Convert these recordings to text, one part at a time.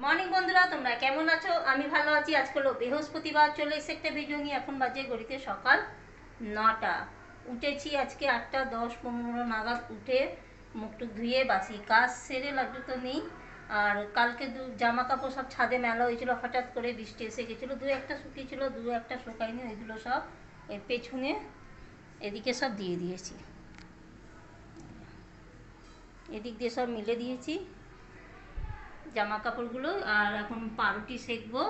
Morning বন্ধুরা, তোমরা কেমন আছো? আমি ভালো আছি। আজকে হলো বৃহস্পতিবার, চলে এসে একটা ভিডিও নিয়ে। এখন বাজে ঘড়িতে সকাল 9টা। উঠেছি আজকে 8:10-15 নাগাদ। উঠে মুখটুক ধুয়ে বাসি কাজ সেরে, লাড্ডু তো নেই। আর কালকে জামা কাপড় সব ছাদে মেলা হয়েছিল, হঠাৎ করে বৃষ্টি এসে গেছিলো। দু একটা শুকিয়েছিল, দু একটা শুকায়নি। ওইগুলো সব এর পেছনে এদিকে সব দিয়ে দিয়েছি, এদিক দিয়ে সব মিলে দিয়েছি জামা কাপড়গুলো। আর এখন পাউরুটি সেকবো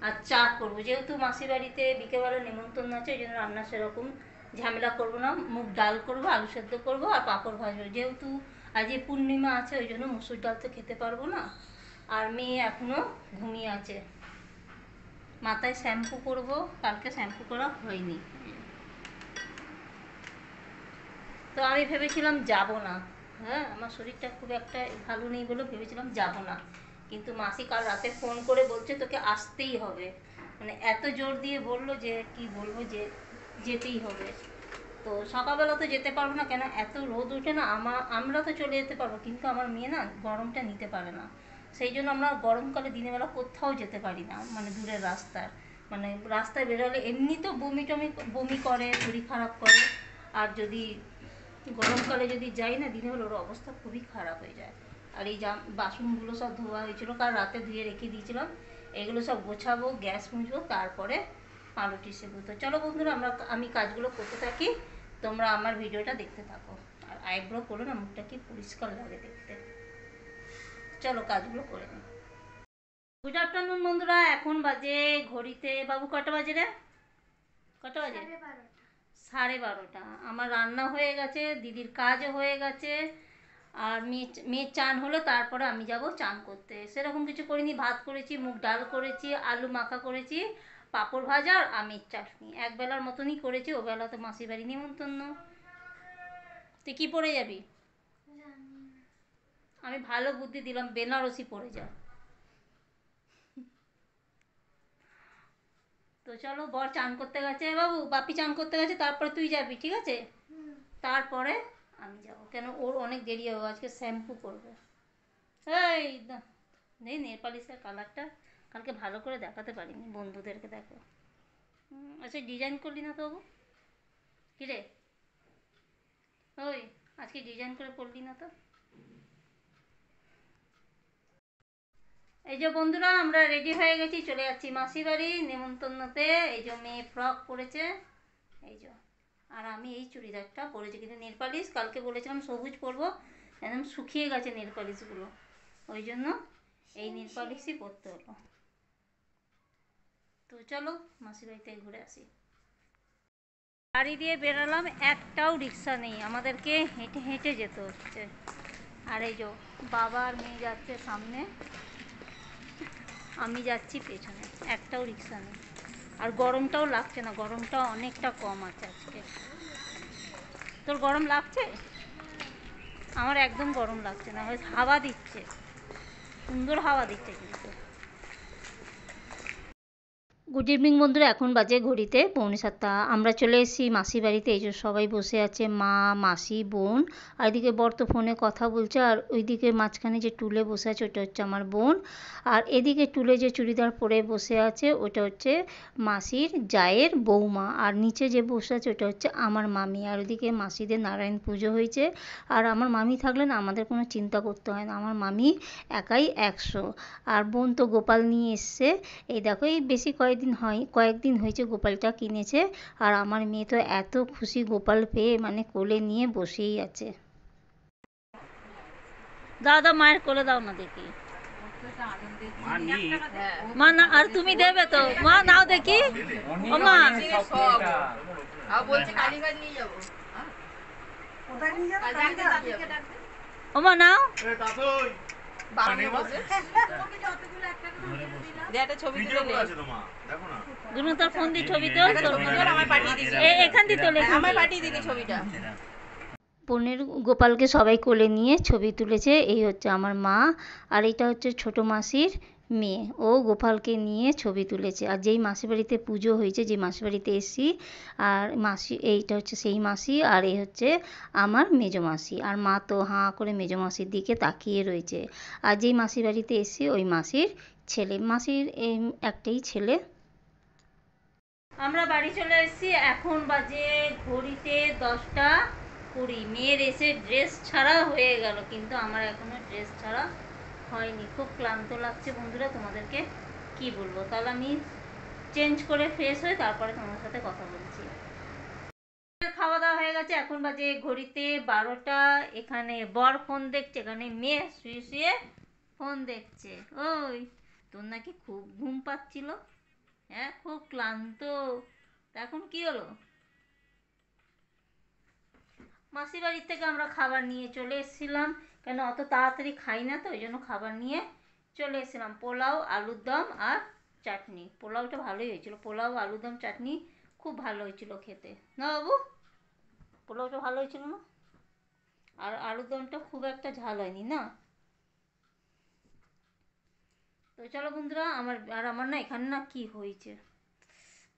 আর চা করবো। যেহেতু মাসির বাড়িতে বিকেলবেলা নেমন্তন্ন আছে, ওই জন্য রান্না সেরকম ঝামেলা করবো না। মুগ ডাল করবো, আলু সেদ্ধ করবো আর পাঁপড় ভাজবো। যেহেতু আজ পূর্ণিমা আছে, ওই জন্য মুসুর ডাল তো খেতে পারবো না। আর মেয়ে এখনও ঘুমিয়ে আছে। মাথায় শ্যাম্পু করব, কালকে শ্যাম্পু করা হয়নি। তো আমি ভেবেছিলাম যাব না। হ্যাঁ, আমার শরীরটা খুব একটা ভালো নেই বলে ভেবেছিলাম যাব না। কিন্তু মাসি কাল রাতে ফোন করে বলছে তোকে আসতেই হবে। মানে এত জোর দিয়ে বললো যে কি বলবো, যে যেতেই হবে। তো সকালবেলা তো যেতে পারবো না, কেন এত রোদ ওঠে না। আমরা তো চলে যেতে পারবো, কিন্তু আমার মেয়ে না গরমটা নিতে পারে না। সেই জন্য আমরা গরমকালে দিনের বেলা কোথাও যেতে পারি না, মানে দূরের রাস্তায়। মানে রাস্তায় বেরোলে এমনি তো বমি করে, শরীর খারাপ করে। আর যদি গরমকালে যদি যাই না দিনের বেলা, ওর অবস্থা খুবই খারাপ হয়ে যায়। আর এই বাসনগুলো সব ধোয়া হয়েছিল, কাল রাতে ধুয়ে রেখে দিয়েছিলাম। এগুলো সব গোছাবো, গ্যাস মুছবো, তারপরে পাউরুটি সেবো। তো চলো বন্ধুরা, আমি কাজগুলো করতে থাকি, তোমরা আমার ভিডিওটা দেখতে থাকো। আর আইব্রো করো না, মুখটা কি পরিষ্কার লাগে দেখতে। চলো কাজগুলো করে নিই। গুড আফটারনুন বন্ধুরা। এখন বাজে ঘড়িতে, বাবু কটা বাজে রে? কটা বাজে? 12:30। আমার রান্না হয়ে গেছে, দিদির কাজও হয়ে গেছে। আর মেয়ের চান হলো, তারপরে আমি যাব চান করতে। সেরকম কিছু করিনি। ভাত করেছি, মুগ ডাল করেছি, আলু মাখা করেছি, পাঁপড় ভাজা আর আমের চাটনি। একবেলার মতনই করেছি, ওবেলা তো মাসির বাড়ি নিমন্ত্রণ। তুই কি পরে যাবি? আমি ভালো বুদ্ধি দিলাম, বেনারসি পরে যা। তো চলো, বর চান করতে গেছে, বাবু বাপি চান করতে গেছে, তারপরে তুই যাবি, ঠিক আছে? তারপরে আমি যাব, কেন ওর অনেক দেরি হবে, আজকে শ্যাম্পু করবে। এই নেই নেল পালিশের কালারটা কালকে ভালো করে দেখাতে পারিনি বন্ধুদেরকে। দেখো, আচ্ছা ডিজাইন করলি না তো বাবু? কিরে ওই, আজকে ডিজাইন করে পড়লি না তো? এই যে বন্ধুরা, আমরা রেডি হয়ে গেছি, চলে যাচ্ছি মাসির বাড়ি নেমন্তন্নতে। এই যে মেয়ে ফ্রক পরেছে, এই যে। আর আমি এই চুড়িদারটা পরেছি, কিন্তু নেল পালিশ কালকে বলেছিলাম সবুজ পরবো, একদম শুকিয়ে গেছে নেল পালিশগুলো, ওই জন্য এই নেল পালিশই পরতে হলো। তো চলো মাসির বাড়িতে ঘুরে আসি। গাড়ি দিয়ে বেরালাম, একটাও রিক্সা নেই, আমাদেরকে হেঁটে হেঁটে যেতে হচ্ছে। আর এই যে বাবা আর মেয়ে যাচ্ছে সামনে, আমি যাচ্ছি পেছনে, একটাও রিক্সা নেই। আর গরমটাও লাগছে না, গরমটাও অনেকটা কম আছে আজকে। তোর গরম লাগছে? আমার একদম গরম লাগছে না, হাওয়া দিচ্ছে, সুন্দর হাওয়া দিচ্ছে কিন্তু। গুড ইভিনিং বন্ধুরা, এখন বাজে ঘড়িতে 6:45। আমরা চলে এসেছি মাসি বাড়িতে। এই যে সবাই বসে আছে, মা, মাসি, বোন। আর এদিকে বর তো ফোনে কথা বলছে। আর ওইদিকে মাঝখানে যে টুলে বসে আছে, ওটা হচ্ছে আমার বোন। আর এদিকে টুলে যে চুড়িদার পরে বসে আছে, ওটা হচ্ছে মাসির জায়ের বৌমা। আর নিচে যে বসে আছে, ওটা হচ্ছে আমার মামি। আর ওইদিকে মাসিদের নারায়ণ পুজো হয়েছে। আর আমার মামি থাকলে না আমাদের কোনো চিন্তা করতে হয় না, আমার মামি একাই 100। আর বোন তো গোপাল নিয়ে এসছে। এই দেখো, এই বেশি কয়েকদিন হয়েছে গোপালটা কিনেছে। আর আমার মেয়ে তো এত খুশি গোপাল পেয়ে, মানে কোলে নিয়ে বসেই আছে। দাও দাও, মায়ের কোলে দাও না দেখি। মা না, আর তুমি দেবে তো? মা নাও দেখি। ও মা, ও মা নাও। তার ফোন দিয়ে ছবি তোল, এখান দিয়ে তোলে, আমায় পাঠিয়ে দিবি ছবিটা। বোনের গোপালকে সবাই কোলে নিয়ে ছবি তুলেছে। এই হচ্ছে আমার মা, আর এটা হচ্ছে ছোটো মাসির মেয়ে, ও গোপালকে নিয়ে ছবি তুলেছে। আর যেই মাসির বাড়িতে পুজো হয়েছে, যে মাসির বাড়িতে এসেছি, আর মাসি এইটা হচ্ছে সেই মাসি, আর এই হচ্ছে আমার মেজো মাসি। আর মা তো হাঁ করে মেজো মাসির দিকে তাকিয়ে রয়েছে। আর যেই মাসির বাড়িতে এসেছি ওই মাসির ছেলে, মাসির একটাই ছেলে। আমরা বাড়ি চলে এসেছি, এখন বাজে ঘড়িতে 10টা 20। মেয়ের এসে ড্রেস ছাড়া হয়ে গেল, কিন্তু আমার এখনো ড্রেস ছাড়া হয়নি। খুব ক্লান্ত লাগছে বন্ধুরা, তোমাদেরকে কি বলবো। তাহলে আমি চেঞ্জ করে ফ্রেশ হয়ে তারপরে তোমার সাথে কথা বলছি। খাওয়া দাওয়া হয়ে গেছে, এখন বাজে ঘড়িতে 12টা। এখানে বর ফোন দেখছে, এখানে মেয়ে শুয়ে শুয়ে ফোন দেখছে। ওই তোর নাকি খুব ঘুম পাচ্ছিল, হ্যাঁ খুব ক্লান্ত, তা এখন কি হলো? মাসির বাড়ির থেকে আমরা খাবার নিয়ে চলে এসেছিলাম, কেন অত তাড়াতাড়ি খাই না তো, ওই জন্য খাবার নিয়ে চলে এসেছিলাম। পোলাও, আলুর দম আর চাটনি। পোলাওটা ভালোই হয়েছিল, পোলাও আলুর দম চাটনি খুব ভালো হয়েছিল খেতে, না বাবু? পোলাওটা ভালো হয়েছিল না? আর আলুর দমটা খুব একটা ঝাল হয়নি না? তো চলো বন্ধুরা, আমার না এখানে না কি হয়েছে,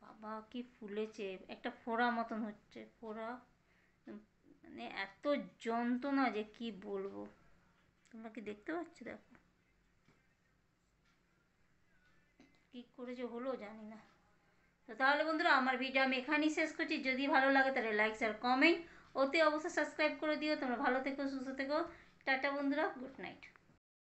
বাবা কি ফুলেছে, একটা ফোড়া মতন হচ্ছে, ফোড়া, মানে এত যন্ত্রণা যে কি বলবো। তোমরা কি দেখতে পাচ্ছ? দেখো কি করে যে হলো জানি না। তো তাহলে বন্ধুরা, আমার ভিডিও আমি এখানেই শেষ করছি। যদি ভালো লাগে তাহলে লাইক শেয়ার কমেন্ট অতি অবশ্যই সাবস্ক্রাইব করে দিও। তোমরা ভালো থেকো, সুস্থ থেকো। টাটা বন্ধুরা, গুড নাইট।